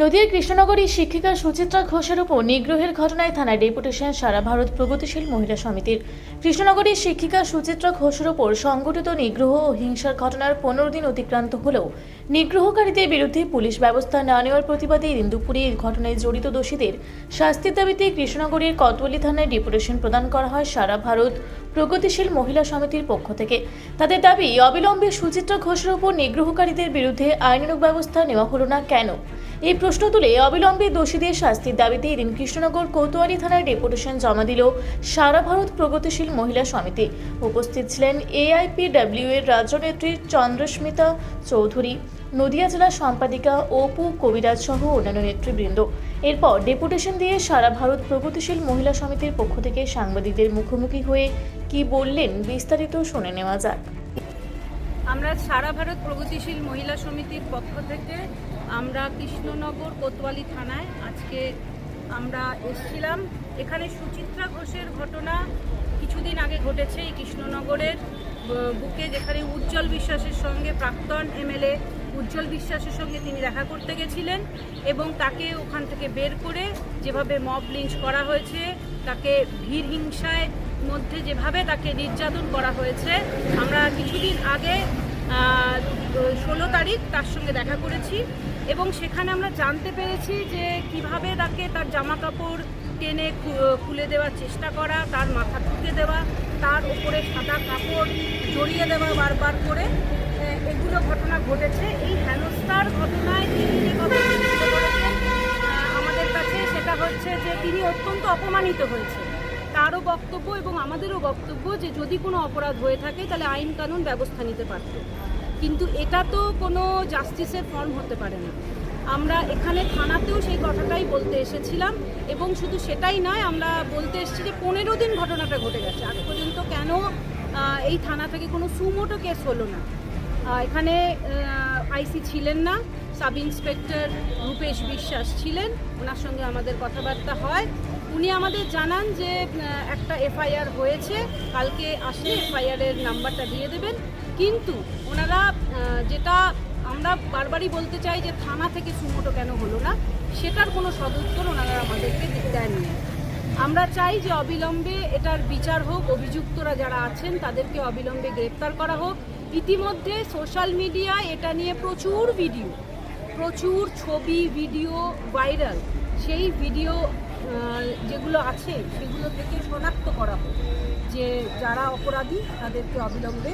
নদিয়ার কৃষ্ণনগরী শিক্ষিকা সুচিত্রা ঘোষের উপর নিগ্রহের ঘটনায় থানায় ডেপুটেশন সারা ভারত প্রগতিশীল মহিলা সমিতির। কৃষ্ণনগরীর শিক্ষিকা সুচিত্রা ঘোষের উপর সংঘটিত নিগ্রহ ও হিংসার ঘটনার 15 দিন অতিক্রান্ত হলেও নিগ্রহকারীদের বিরুদ্ধে পুলিশ ব্যবস্থা না নেওয়ার প্রতিবাদে দিন দুপুরে এই ঘটনায় জড়িত দোষীদের শাস্তির দাবিতে কৃষ্ণনগরীর কোতোয়ালি থানায় ডেপুটেশন প্রদান করা হয় সারা ভারত প্রগতিশীল মহিলা সমিতির পক্ষ থেকে। তাদের দাবি, অবিলম্বে সুচিত্রা ঘোষের উপর নিগ্রহকারীদের বিরুদ্ধে আইনানুগ ব্যবস্থা নেওয়া হলো না কেন? এই প্রশ্ন তুলে অবিলম্বে দোষীদের শাস্তির দাবিতে এদিন কৃষ্ণনগর কোতোয়ালি থানায় ডেপুটেশন জমা দিল সারা ভারত প্রগতিশীল মহিলা সমিতি। উপস্থিত ছিলেন AIPW এর রাজ্যনেত্রী চন্দ্রস্মিতা চৌধুরী, নদিয়া জেলা সম্পাদিকা অপু কবিরাজ সহ অন্যান্য নেতৃবৃন্দ। এরপর ডেপুটেশন দিয়ে সারা ভারত প্রগতিশীল মহিলা সমিতির পক্ষ থেকে সাংবাদিকদের মুখোমুখি হয়ে কি বললেন বিস্তারিত শুনে নেওয়া যাক। আমরা সারা ভারত প্রগতিশীল মহিলা সমিতির পক্ষ থেকে আমরা কৃষ্ণনগর কোতোয়ালি থানায় আজকে আমরা এসেছিলাম। এখানে সুচিত্রা ঘোষের ঘটনা কিছুদিন আগে ঘটেছে এই কৃষ্ণনগরের বুকে, যেখানে উজ্জ্বল বিশ্বাসের সঙ্গে প্রাক্তন MLA উজ্জ্বল বিশ্বাসের সঙ্গে তিনি দেখা করতে গেছিলেন এবং তাকে ওখান থেকে বের করে যেভাবে মব লিঞ্চ করা হয়েছে, তাকে ভিড় হিংসায় মধ্যে যেভাবে তাকে নির্যাতন করা হয়েছে, আমরা কিছুদিন আগে 16 তারিখ তার সঙ্গে দেখা করেছি এবং সেখানে আমরা জানতে পেরেছি যে কিভাবে তাকে তার জামা কাপড় টেনে খুলে দেওয়ার চেষ্টা করা, তার মাথা ঠুকে দেওয়া, তার উপরে সাদা কাপড় জড়িয়ে দেওয়া বারবার করে, এগুলো ঘটনা ঘটেছে। এই হেনস্থার ঘটনায় তিনি যে কথা বলেছেন আমাদের কাছে, সেটা হচ্ছে যে তিনি অত্যন্ত অপমানিত হয়েছে। তারও বক্তব্য এবং আমাদেরও বক্তব্য যে যদি কোনো অপরাধ হয়ে থাকে তাহলে আইন কানুন ব্যবস্থা নিতে পারত, কিন্তু এটা তো কোনো জাস্টিসের ফর্ম হতে পারে না। আমরা এখানে থানাতেও সেই কথাটাই বলতে এসেছিলাম এবং শুধু সেটাই নয়, আমরা বলতে এসেছি যে 15 দিন ঘটনাটা ঘটে গেছে, আজ পর্যন্ত কেন এই থানা থেকে কোনো সুমোটো কেস হলো না? এখানে IC ছিলেন না, সাব ইন্সপেক্টর রূপেশ বিশ্বাস ছিলেন, ওনার সঙ্গে আমাদের কথাবার্তা হয়। উনি আমাদের জানান যে একটা FIR হয়েছে, কালকে আসলে FIR এর নাম্বারটা দিয়ে দেবেন, কিন্তু ওনারা যেটা আমরা বারবারই বলতে চাই যে থানা থেকে সুমোটো কেন হলো না, সেটার কোনো সদুত্তর ওনারা আমাদেরকে দেননি। আমরা চাই যে অবিলম্বে এটার বিচার হোক, অভিযুক্তরা যারা আছেন তাদেরকে অবিলম্বে গ্রেপ্তার করা হোক। ইতিমধ্যে সোশ্যাল মিডিয়ায় এটা নিয়ে প্রচুর ছবি ভিডিও ভাইরাল, সেই ভিডিও যেগুলো আছে সেগুলো থেকে শনাক্ত করা হোক যে যারা অপরাধী তাদেরকে অবিলম্বে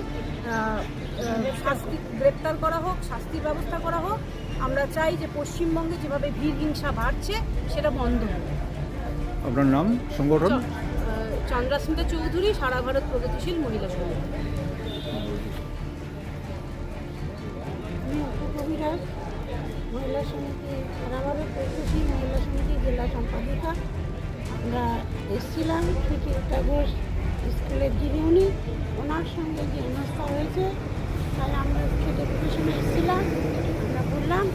গ্রেপ্তার করা হোক, শাস্তির ব্যবস্থা করা হোক। আমরা চাই যে পশ্চিমবঙ্গে যেভাবে ভিড় হিংসা বাড়ছে সেটা বন্ধ হোক। আপনার নাম, সংগঠন? চন্দ্রস্মিতা চৌধুরী, সারা ভারত প্রগতিশীল মহিলা সমিতি। কবিরাজ, মহিলা সমিতি, সারা ভারত প্রগতিশীল মহিলা সমিতি জেলা সম্পাদিকা। আমরা এসেছিলাম সুচিত্রা ঘোষ স্কুলের যিনি উনি, ওনার সঙ্গে যে হেনস্থা হয়েছে তাই আমরা ডেপুটেশনে এসেছিলাম। আমরা বললাম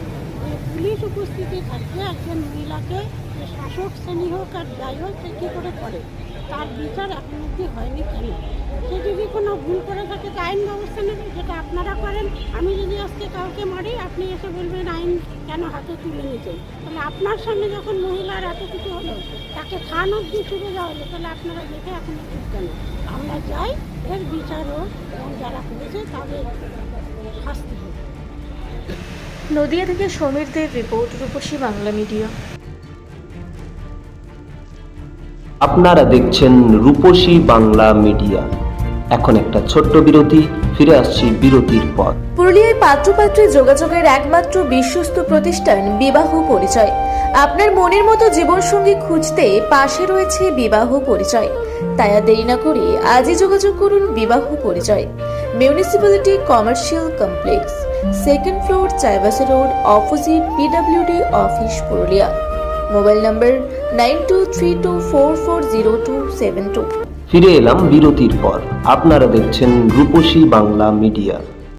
যে পুলিশ উপস্থিতি থাকবে একজন মহিলাকে যে শাসক শ্রেণী হোক আর যাই হোক সে কী করে তার বিচার এখন অবধি হয়নি কেন? সে যদি কোনো ভুল করে থাকে তো আইন ব্যবস্থা নেবে, যেটা আপনারা করেন। আমি যদি আজকে কাউকে মারি, আপনি এসে বলবেন আইন কেন হাতে তুলে নিতেন? তাহলে আপনার সামনে যখন মহিলার এত কিছু হলো, তাকে থান অবধি ছুটে যাওয়া হলো, তাহলে আপনারা দেখে এখনো ঠিক কেন? আমরা চাই এর বিচার হোক এবং যারা করেছে তাদের শাস্তি হোক। নদিয়া থেকে সমীরদের রিপোর্ট, রূপসী বাংলা মিডিয়া। আপনারা দেখছেন রূপসী বাংলা মিডিয়া। এখন একটা ছোট্ট বিরতি, ফিরে আসছি বিরতির পর। পুরুলিয়ায় পাত্রপাত্রী যোগাযোগের একমাত্র বিশ্বস্ত প্রতিষ্ঠান বিবাহ পরিচয়। আপনার মনের মতো জীবনসঙ্গী খুঁজতে পাশে রয়েছে বিবাহ পরিচয়। তাই আর দেরি না করে আজই যোগাযোগ করুন বিবাহ পরিচয়। Municipality commercial complex, 2nd floor, Chaibasa road, opposite PWD office, Purulia. Mobile নম্বর 9232440272। ফিরে এলাম বিরতির পর। আপনারা দেখছেন রূপসী বাংলা মিডিয়া।